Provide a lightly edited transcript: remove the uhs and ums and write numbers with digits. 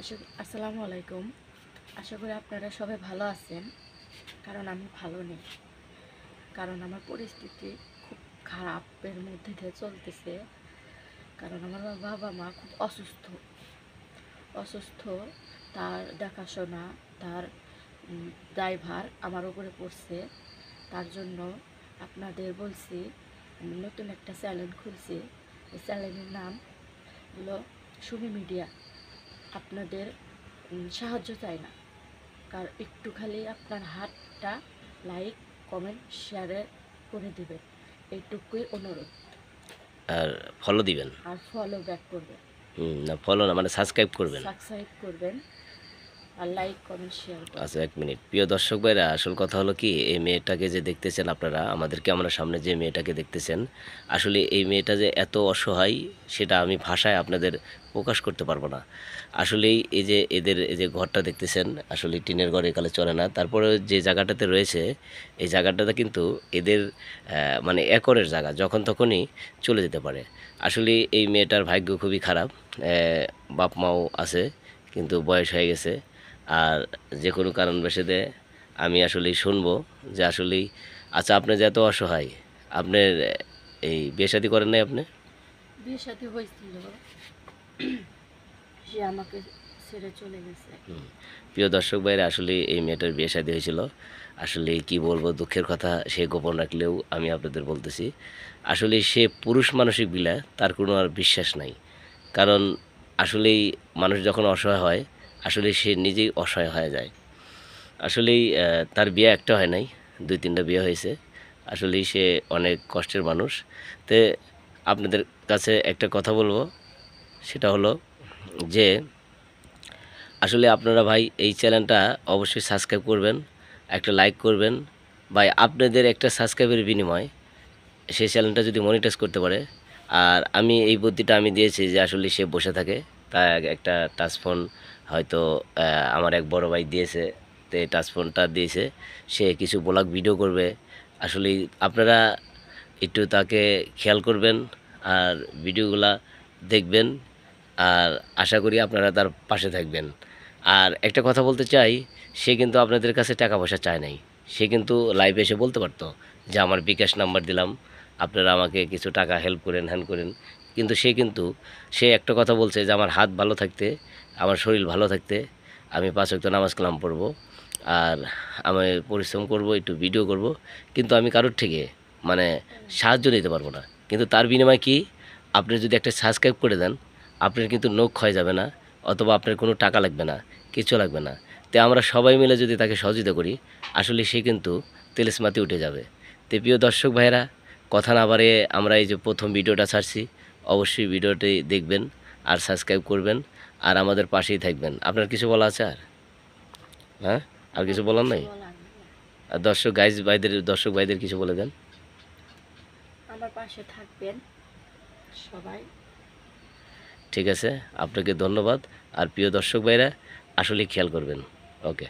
আসসালামু আলাইকুম। আশা করি আপনারা সবাই ভালো আছেন। কারণ আমি ভালো নেই, কারণ আমার পরিস্থিতি খুব খারাপের মধ্যে দিয়ে চলতেছে। কারণ আমার বাবা মা খুব অসুস্থ। তার দেখাশোনা, তার দায়ভার আমার উপরে পড়ছে। তার জন্য আপনাদের বলছি, আমি নতুন একটা চ্যানেল খুলছি। এই চ্যানেলের নাম হলো সুমি মিডিয়া। আপনাদের সাহায্য চাই না, কারণ একটু খালি আপনার হাতটা লাইক, কমেন্ট, শেয়ারে করে দেবেন, এইটুকুই অনুরোধ। আর ফলো দিবেন। আর ফলো ব্যাক করবেন। না ফলো না, মানে সাবস্ক্রাইব করবেন। সাবস্ক্রাইব করবেন আর লাইক, কমেন্ট, শেয়ার করবেন। আচ্ছা, এক মিনিট। প্রিয় দর্শক ভাইরা, আসল কথা হলো কি, এই মেয়েটাকে যে দেখতেছেন আপনারা, আমাদের ক্যামেরার সামনে যে মেয়েটাকে দেখতেছেন, আসলে এই মেয়েটা যে এত অসহায় সেটা আমি ভাষায় আপনাদের প্রকাশ করতে পারবো না। আসলেই এই যে এদের এই যে ঘরটা দেখতেছেন, আসলে টিনের ঘর একালে চলে না। তারপরে যে জায়গাটাতে রয়েছে, এই জায়গাটাতে কিন্তু এদের মানে একরের জায়গা, যখন তখনই চলে যেতে পারে। আসলে এই মেয়েটার ভাগ্য খুবই খারাপ। বাপ মাও আছে, কিন্তু বয়স হয়ে গেছে। আর যে কোনো কারণবশতে আমি আসলেই শুনবো যে আসলেই, আচ্ছা আপনি যে এত অসহায়, আপনার এই বিয়ে শাদী করেন নাই আপনি? বিয়ে সাথে হয়েছিল, সে আমাকে ছেড়ে চলে গেছে। প্রিয় দর্শক ভাইরা, আসলে এই মেয়েটার বিয়ে শাদী হয়েছিল। আসলে কি বলবো, দুঃখের কথা সে গোপন রাখলেও আমি আপনাদের বলতেছি, আসলে সে পুরুষ মানসিক বিলা তার কোনো আর বিশ্বাস নাই। কারণ আসলেই মানুষ যখন অসহায় হয়, আসলে সে নিজেই অসহায় হয়ে যায়। আসলেই তার বিয়ে একটা হয় নাই, 2-3টা বিয়ে হয়েছে। আসলেই সে অনেক কষ্টের মানুষ। তে আপনাদের কাছে একটা কথা বলবো, সেটা হলো যে আসলে আপনারা ভাই এই চ্যানেলটা অবশ্যই সাবস্ক্রাইব করবেন, একটা লাইক করবেন। ভাই আপনাদের একটা সাবস্ক্রাইবের বিনিময় সেই চ্যানেলটা যদি মনিটাইজ করতে পারে, আর আমি এই বুদ্ধিটা আমি দিয়েছি যে আসলে সে বসে থাকে, তার একটা টাচফোন হয়তো আমার এক বড় ভাই দিয়েছে, তো এই টাচফোনটা দিয়েছে, সে কিছু ব্লগ ভিডিও করবে। আসলে আপনারা একটু তাকে খেয়াল করবেন আর ভিডিওগুলা দেখবেন, আর আশা করি আপনারা তার পাশে থাকবেন। আর একটা কথা বলতে চাই, সে কিন্তু আপনাদের কাছে টাকা পয়সা চায় নাই। সে কিন্তু লাইভে এসে বলতে পারতো যে আমার বিকাশ নাম্বার দিলাম, আপনারা আমাকে কিছু টাকা হেল্প করেন, হ্যান করেন। কিন্তু সে একটা কথা বলছে যে আমার হাত ভালো থাকতে, আমার শরীর ভালো থাকতে আমি 5 ওয়াক্ত নামাজ কালাম পড়ব, আর আমি পরিশ্রম করব, একটু ভিডিও করব, কিন্তু আমি কারোর থেকে মানে সাহায্য নিতে পারবো না। কিন্তু তার বিনিময়ে কি, আপনি যদি একটা সাবস্ক্রাইব করে দেন, আপনার কিন্তু নখ ক্ষয় যাবে না, অথবা আপনার কোনো টাকা লাগবে না, কিছু লাগবে না। তো আমরা সবাই মিলে যদি তাকে সহযোগিতা করি, আসলে সে কিন্তু তেলেসমাতি উঠে যাবে। তো প্রিয় দর্শক ভাইরা, কথা না বাড়িয়ে আমরা এই যে প্রথম ভিডিওটা ছাড়ছি, অবশ্যই ভিডিওটি দেখবেন আর সাবস্ক্রাইব করবেন আর আমাদের পাশেই থাকবেন। আপনার কিছু বলা আছে আর? হ্যাঁ, আর কিছু বলার নাই? আর দর্শক ভাইদের কিছু বলে দেন। আমার পাশে থাকবেন সবাই। ঠিক আছে, আপনাকে ধন্যবাদ। আর প্রিয় দর্শক ভাইরা, আসলে খেয়াল করবেন। ওকে।